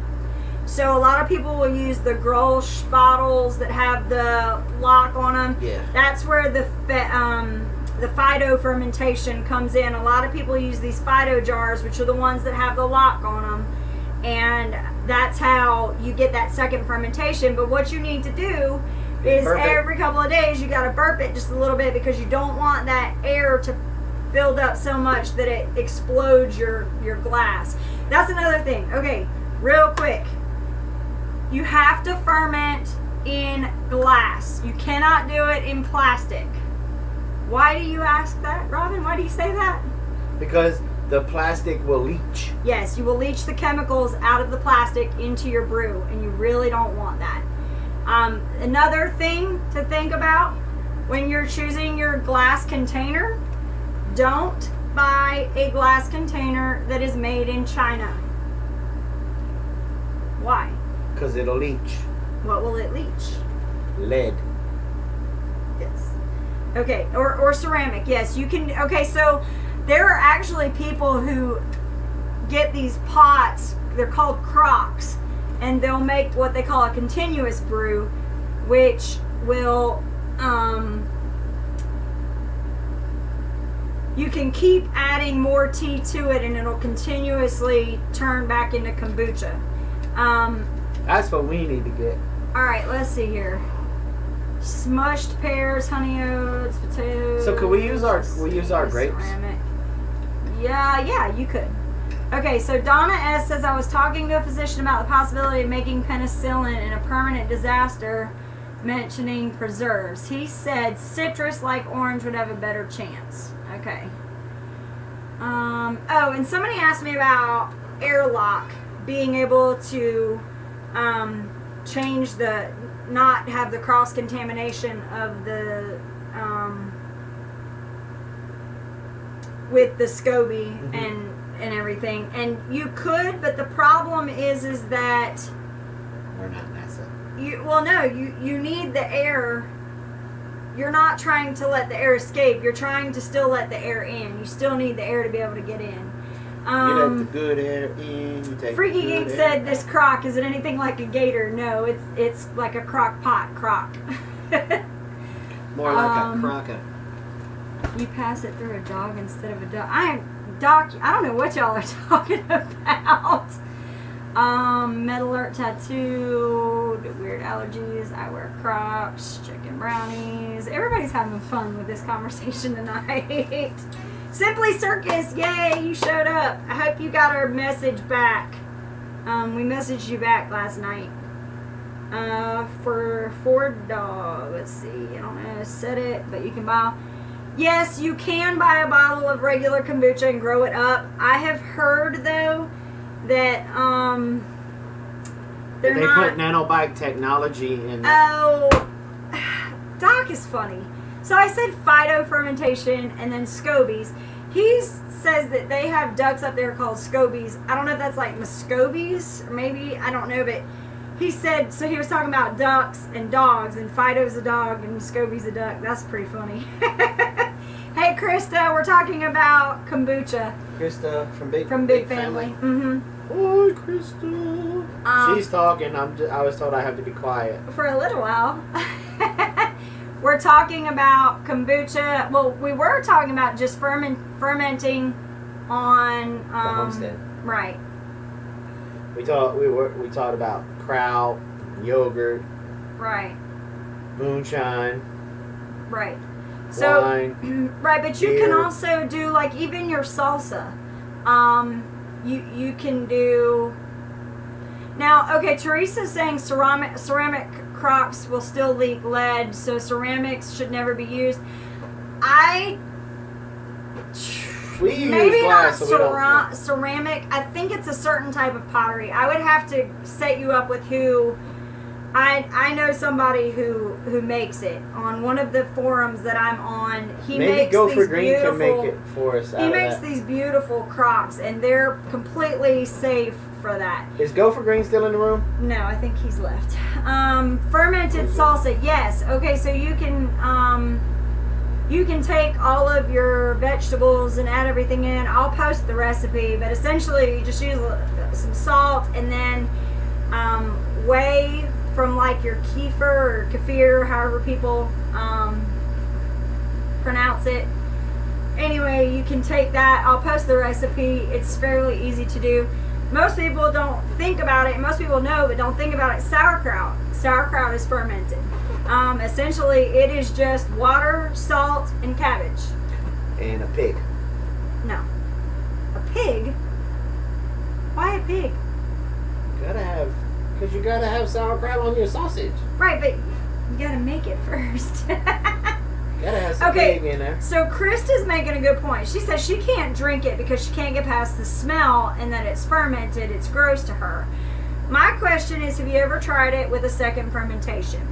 So a lot of people will use the Grolsch bottles that have the lock on them. Yeah. That's where the phyto fermentation comes in. A lot of people use these phyto jars, which are the ones that have the lock on them. And that's how you get that second fermentation. But what you need to do is every couple of days you got to burp it just a little bit because you don't want that air to build up so much that it explodes your glass. That's another thing. Okay, real quick. You have to ferment in glass. You cannot do it in plastic. Why do you ask that, Robin? Why do you say that? Because the plastic will leach. Yes, you will leach the chemicals out of the plastic into your brew, and you really don't want that. Another thing to think about when you're choosing your glass container, don't buy a glass container that is made in China. Why? Because it'll leach. What will it leach? Lead. Yes. Okay, or ceramic. Yes, you can. Okay, so there are actually people who get these pots, they're called crocks, and they'll make what they call a continuous brew, which will, you can keep adding more tea to it and it'll continuously turn back into kombucha. That's what we need to get. Alright, let's see here. Smushed pears, honey oats, potatoes. So could we use our grapes? Ceramic. Yeah, you could. Okay, so Donna S. says, I was talking to a physician about the possibility of making penicillin in a permanent disaster, mentioning preserves. He said citrus like orange would have a better chance. Okay. Oh, and somebody asked me about airlock being able to change not have the cross contamination of the with the Scoby and everything. And you could, but the problem is that we're not NASA. You need the air. You're not trying to let the air escape. You're trying to still let the air in. You still need the air to be able to get in. You let the good air in. You take Freaky the good Geek air said, out. "This crock, is it anything like a gator?" No, it's like a crock pot crock. More like a crocker. You pass it through a dog instead of a dog. I don't know what y'all are talking about. Metal alert tattoo, weird allergies, I wear Crocs, chicken brownies. Everybody's having fun with this conversation tonight. Simply Circus, yay, you showed up. I hope you got our message back. We messaged you back last night. For $4, let's see, I don't know, said it, but you can buy. Yes, you can buy a bottle of regular kombucha and grow it up. I have heard though that They put nanobike technology in. Oh, Doc is funny. So I said Phyto Fermentation and then Scobies. He says that they have ducks up there called Scobies. I don't know if that's like Muscobies or maybe, I don't know, but he said, so he was talking about ducks and dogs, and Phyto's a dog and Scobie's a duck. That's pretty funny. Hey Krista, we're talking about kombucha. Krista from Big Family. Mm-hmm. Oh, Krista. She's talking. I was told I have to be quiet. For a little while. We're talking about kombucha. Well, we were talking about just fermenting on The homestead. Right. We talked about kraut, yogurt, Right. moonshine, Right. So wine. right, but you can beer. also do like even your salsa. You can do. Now, okay, Teresa's saying ceramic crocks will still leak lead, so ceramics should never be used. We use Maybe glass, not so we don't. ceramic. I think it's a certain type of pottery. I would have to set you up with who. I know somebody who makes it on one of the forums that I'm on. He Maybe makes Go these for Green beautiful, can make it for us. He makes these beautiful crocks, and they're completely safe for that. Is Go for Green still in the room? No, I think he's left. Fermented salsa, yes. Okay, so you can take all of your vegetables and add everything in. I'll post the recipe, but essentially you just use some salt and then whey from like your kefir or kefir, however people pronounce it. Anyway, you can take that. I'll post the recipe. It's fairly easy to do. Most people don't think about it. Most people know, but don't think about it. Sauerkraut. Sauerkraut is fermented. Essentially, it is just water, salt, and cabbage. And a pig. No. A pig? Why a pig? Because you gotta have sauerkraut on your sausage. Right, but you gotta make it first. Gotta have some pig in there. So Krista's making a good point. She says she can't drink it because she can't get past the smell and that it's fermented. It's gross to her. My question is, have you ever tried it with a second fermentation?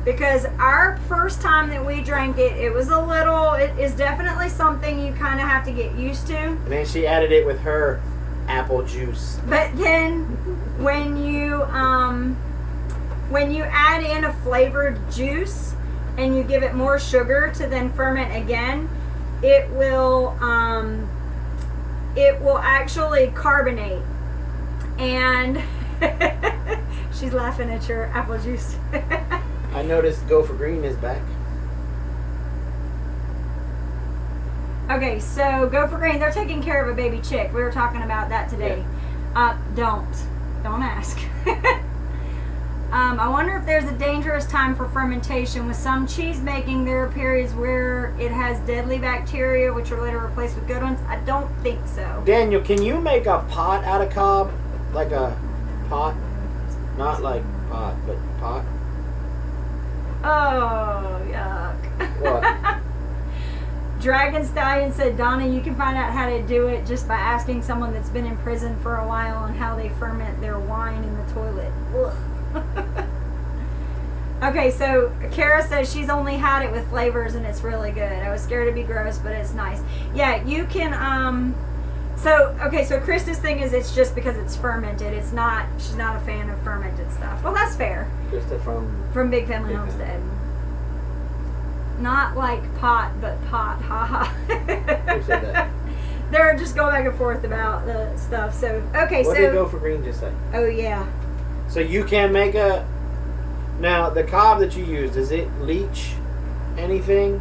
Because our first time that we drank it, it is definitely something you kind of have to get used to. And then she added it with her apple juice. But then when you add in a flavored juice and you give it more sugar to then ferment again, it will actually carbonate. And she's laughing at your apple juice. I noticed Go for Green is back. Okay, so Go for Green, they're taking care of a baby chick. We were talking about that today. Don't ask. I wonder if there's a dangerous time for fermentation. With some cheese making, there are periods where it has deadly bacteria, which are later replaced with good ones. I don't think so. Daniel, can you make a pot out of cob? Like a pot? Not like pot, but pot? Oh, yuck. What? Dragon Stallion said, Donna, you can find out how to do it just by asking someone that's been in prison for a while on how they ferment their wine in the toilet. Okay, so Kara says she's only had it with flavors and it's really good. I was scared to be gross, but it's nice. Yeah, you can, so Krista's thing is it's just because it's fermented. It's not, she's not a fan of fermented stuff. Well, that's fair. Krista from Big Family Homestead. Not like pot, but pot. Haha. Who said that? They're just going back and forth about the stuff. So, okay, what did Go for Green just say? Oh, yeah. So you can make a... Now, the cob that you use, does it leach anything?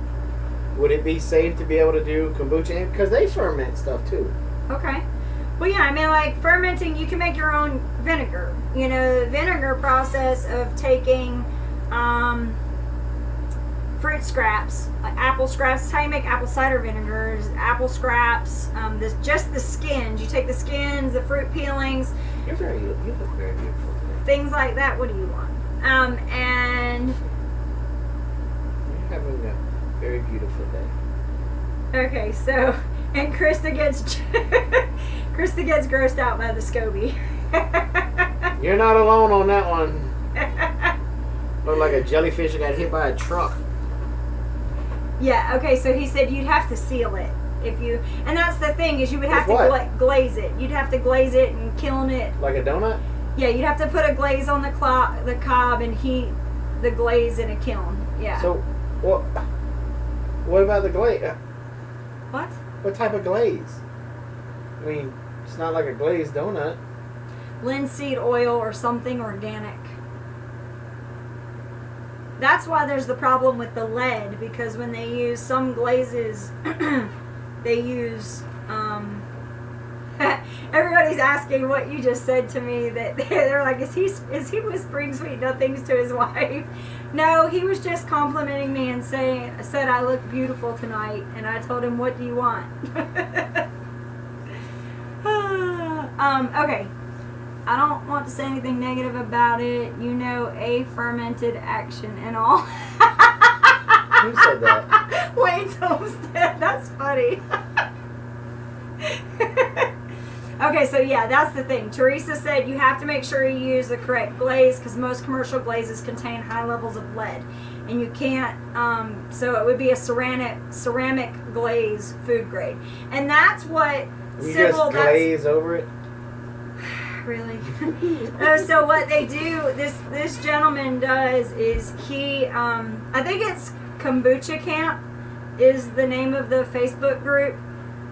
Would it be safe to be able to do kombucha? Because they ferment stuff, too. Okay. Well, yeah, I mean, like, fermenting, you can make your own vinegar. You know, the vinegar process of taking fruit scraps, like apple scraps. That's how you make apple cider vinegars. Apple scraps, just the skins. You take the skins, the fruit peelings. You look very beautiful today. Things like that. What do you want? And... You're having a very beautiful day. Okay, so... And Krista gets grossed out by the Scobie. You're not alone on that one. Looked like a jellyfish that got hit by a truck. Yeah, okay, so he said you'd have to seal it if you, and that's the thing is you would have With to what? glaze it. You'd have to glaze it and kiln it. Like a donut? Yeah, you'd have to put a glaze on the cob and heat the glaze in a kiln. Yeah. So, what about the glaze? What? What type of glaze? I mean, it's not like a glazed donut. Linseed oil or something organic. That's why there's the problem with the lead, because when they use some glazes, they use, everybody's asking what you just said to me, that they're like, is he whispering sweet nothings to his wife? No, he was just complimenting me and said I look beautiful tonight, and I told him, what do you want? Okay. I don't want to say anything negative about it. You know, a fermented action and all. Who said that? Wayne's Homestead. That's funny. Okay, so yeah, that's the thing. Teresa said you have to make sure you use the correct glaze because most commercial glazes contain high levels of lead. And you can't, so it would be a ceramic glaze, food grade. And that's what You just glaze over it? Really? So what they do, this gentleman does is he, I think it's Kombucha Camp is the name of the Facebook group.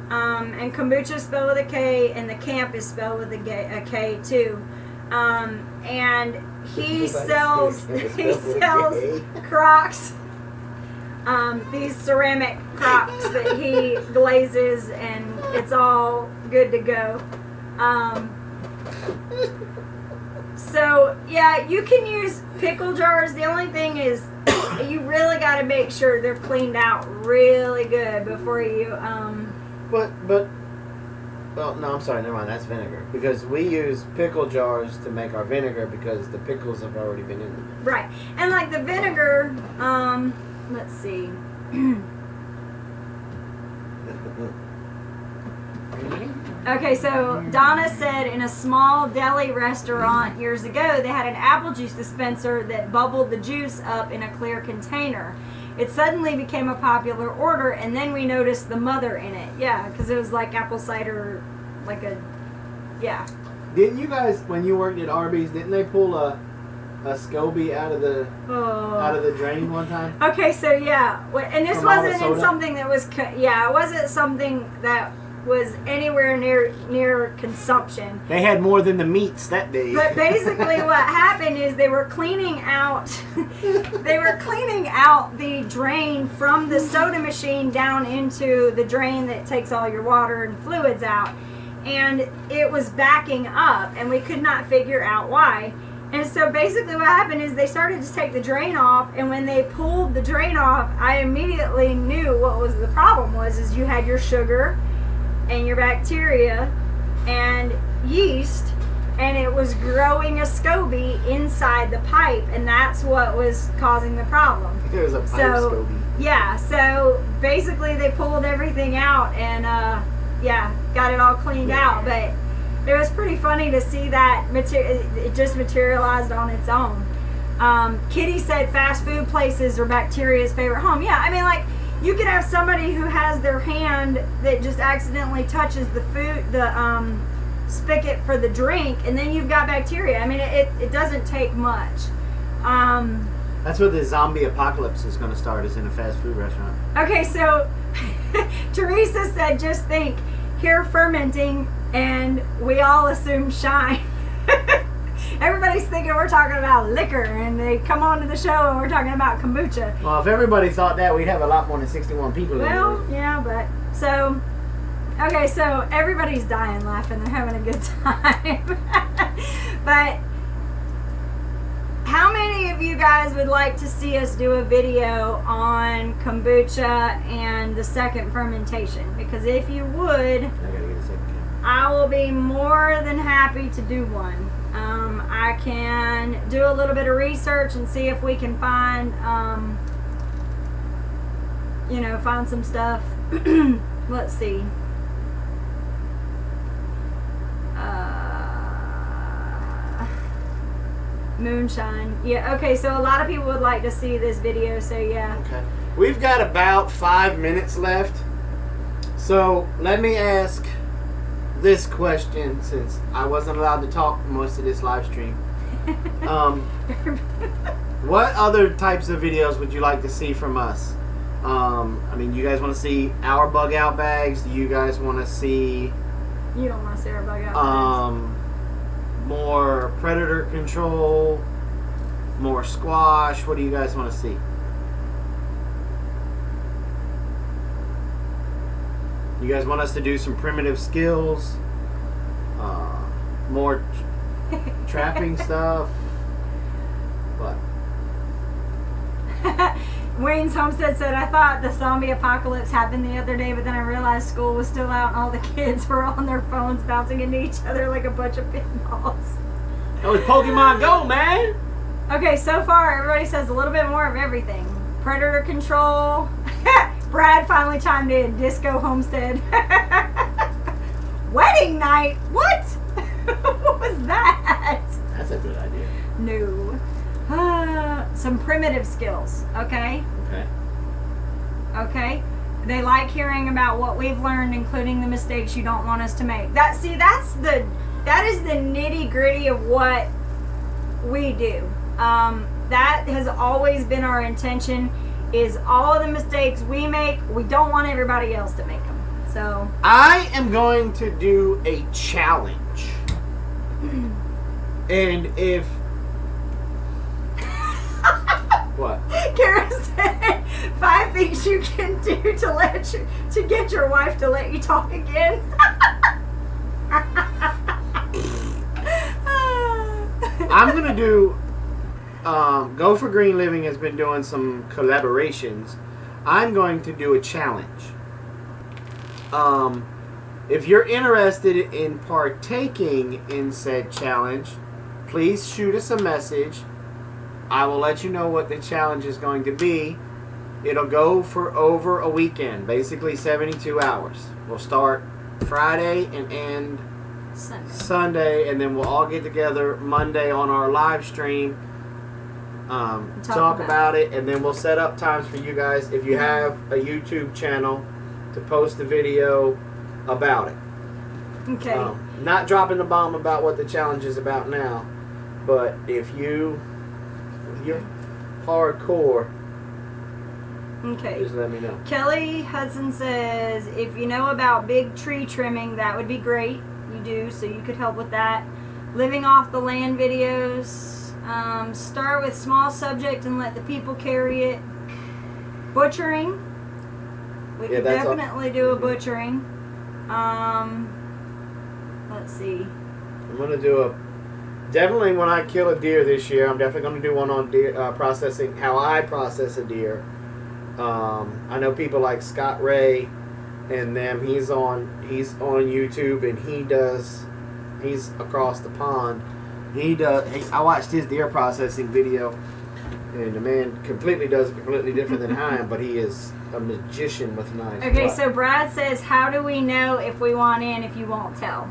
And kombucha is spelled with a K, and the camp is spelled with a K too. And he sells crocks, these ceramic crocks that he glazes, and it's all good to go. So yeah, you can use pickle jars. The only thing is you really got to make sure they're cleaned out really good before you Well, no, I'm sorry, never mind, that's vinegar. Because we use pickle jars to make our vinegar because the pickles have already been in them. Right. And like the vinegar, let's see. Okay, so Donna said in a small deli restaurant years ago, they had an apple juice dispenser that bubbled the juice up in a clear container. It suddenly became a popular order, and then we noticed the mother in it. Yeah, because it was like apple cider, like a, yeah. Didn't you guys, when you worked at Arby's, didn't they pull a Scoby out of the drain one time? Okay, so yeah, and this From all the wasn't in soda? something that was, it wasn't something that was anywhere near consumption. They had more than the meats that day. But basically what happened is they were cleaning out the drain from the soda machine down into the drain that takes all your water and fluids out. And it was backing up, and we could not figure out why. And so basically what happened is they started to take the drain off, and when they pulled the drain off, I immediately knew what was the problem was is you had your sugar and your bacteria and yeast, and it was growing a Scobie inside the pipe, and that's what was causing the problem. There was a pipe So, Scobie. yeah, so basically they pulled everything out and got it all cleaned out. But it was pretty funny to see that it just materialized on its own. Kitty said fast food places are bacteria's favorite home. Yeah, I mean, like, you could have somebody who has their hand that just accidentally touches the food, the spigot for the drink, and then you've got bacteria. I mean, it doesn't take much. That's where the zombie apocalypse is going to start, is in a fast food restaurant. Okay, so Teresa said, just think, here fermenting, and we all assume shine. Everybody's thinking we're talking about liquor, and they come on to the show and we're talking about kombucha. Well, if everybody thought that, we'd have a lot more than 61 people. Well, yeah, but so, okay, so everybody's dying laughing. They're having a good time. But how many of you guys would like to see us do a video on kombucha and the second fermentation? Because if you would, I gotta get a second camera. I will be more than happy to do one. I can do a little bit of research and see if we can find, find some stuff. Let's see. Moonshine. Yeah, okay, so a lot of people would like to see this video, so yeah. Okay. We've got about 5 minutes left. So let me ask this question, since I wasn't allowed to talk most of this live stream. What other types of videos would you like to see from us? I mean, you guys want to see our bug out bags? Do you guys want to see... You don't want to see our bug out bags. More predator control? More squash? What do you guys want to see? You guys want us to do some primitive skills? More trapping stuff? What? Wayne's Homestead said, I thought the zombie apocalypse happened the other day, but then I realized school was still out and all the kids were on their phones bouncing into each other like a bunch of pinballs. That was Pokemon Go, man! Okay, so far everybody says a little bit more of everything. Predator control. Brad finally chimed in. Disco Homestead. Wedding night? What? What was that? That's a good idea. No. Some primitive skills, okay? Okay. They like hearing about what we've learned, including the mistakes you don't want us to make. That is the nitty gritty of what we do. That has always been our intention, is all of the mistakes we make, we don't want everybody else to make them. So I am going to do a challenge. And if... What? Kara said 5 things you can do to get your wife to let you talk again. I'm gonna do. Go for Green Living has been doing some collaborations. I'm going to do a challenge. If you're interested in partaking in said challenge, please shoot us a message. I will let you know what the challenge is going to be. It'll go for over a weekend, basically 72 hours. We'll start Friday and end Sunday, and then we'll all get together Monday on our live stream, talk about it, and then we'll set up times for you guys, if you have a YouTube channel, to post a video about it. Okay. Not dropping the bomb about what the challenge is about now, but if you're hardcore, okay, just let me know. Kelly Hudson says, if you know about big tree trimming, that would be great. You do, so you could help with that. Living off the land videos. Start with small subject and let the people carry it. Butchering. We could definitely do a butchering. Let's see. I'm going to do definitely when I kill a deer this year, I'm definitely going to do one on deer, processing, how I process a deer. I know people like Scott Ray and them. He's on YouTube, and he's across the pond. I watched his deer processing video, And the man completely does it completely different than I am, but he is a magician with knives. Okay, so Brad says, how do we know if we want in if you won't tell?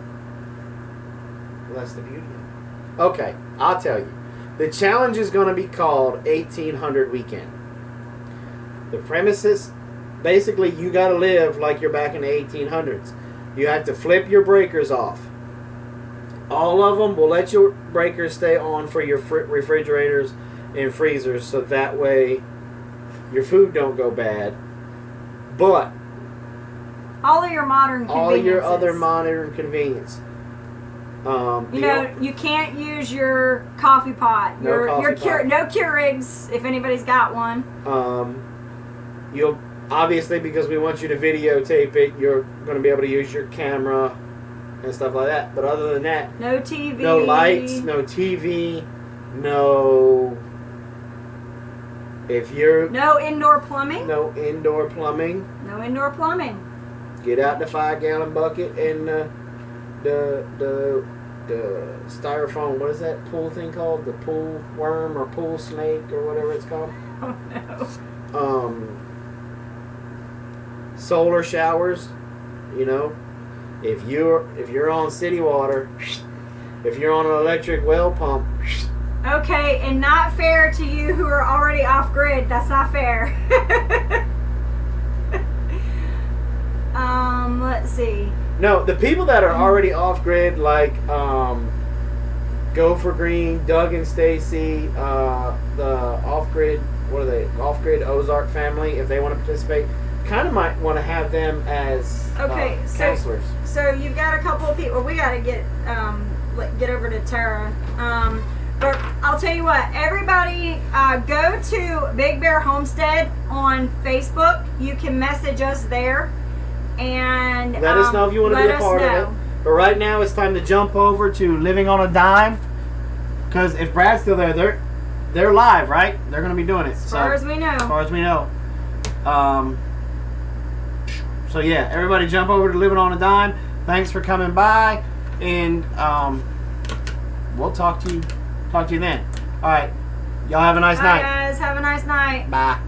Well, that's the beauty of it. Okay, I'll tell you. The challenge is going to be called 1800 Weekend. The premises, basically, you got to live like you're back in the 1800s. You have to flip your breakers off. All of them will let your breakers stay on for your refrigerators and freezers, so that way your food don't go bad. But all of your modern conveniences. all your other modern convenience. You know, you can't use your coffee pot. No coffee pot. No Keurigs, if anybody's got one. You'll obviously, because we want you to videotape it, you're going to be able to use your camera and stuff like that. But other than that, no TV, no lights, no TV, no. No indoor plumbing. No indoor plumbing. No indoor plumbing. Get out the 5-gallon bucket and the styrofoam. What is that pool thing called? The pool worm or pool snake or whatever it's called. Oh no. Solar showers. You know, if you're on city water, if you're on an electric well pump. Okay, and not fair to you who are already off grid. That's not fair. Let's see. No, the people that are already off grid, like Go for Green, Doug and Stacy, the off grid, what are they? Off grid Ozark family, if they want to participate, kind of might want to have them as counselors. So you've got a couple of people. We got to get over to Tara. But I'll tell you what, everybody go to Big Bear Homestead on Facebook. You can message us there. And let us know if you want to be a part of it. But right now it's time to jump over to Living on a Dime. Because if Brad's still there, they're live, right? They're going to be doing it. As far as we know. As far as we know. So yeah, everybody jump over to Living on a Dime. Thanks for coming by. And we'll talk to you then. All right. Y'all have a nice night. Bye, guys. Have a nice night. Bye.